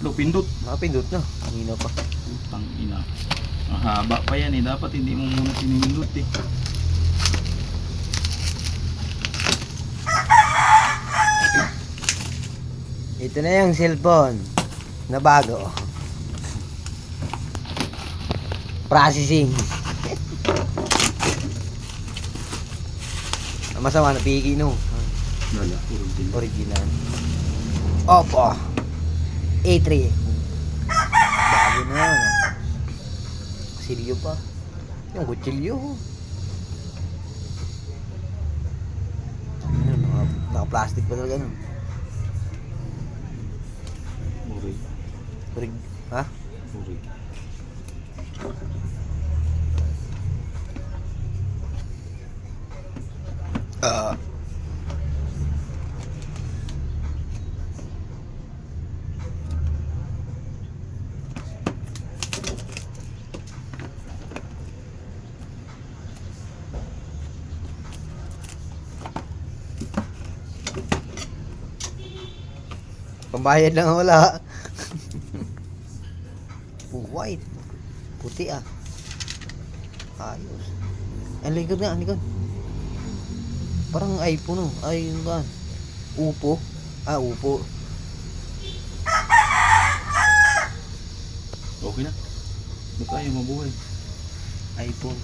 tatlo, pindot. Mapindot na. Hina pa. Putang ina. Mahaba pa yan eh. Dapat hindi mo muna pinindot eh. Ito na yung cellphone na bago. Processing. Ang masama na piki no. Lala, original. Original. Oppo A3. Bago na yan. Kutsilyo pa. Yung kutsilyo. Ano, naka-plastic pa talaga no. Urig. Urig. Ha? Urig. Pambayad lang wala. White. Puti ah. Ayos. Ang likod nga, ang likod. Parang iPhone oh. Ay, yun ba? Upo. Ah, Upo. Okay na. Ba't tayo mabuhay? iPhone.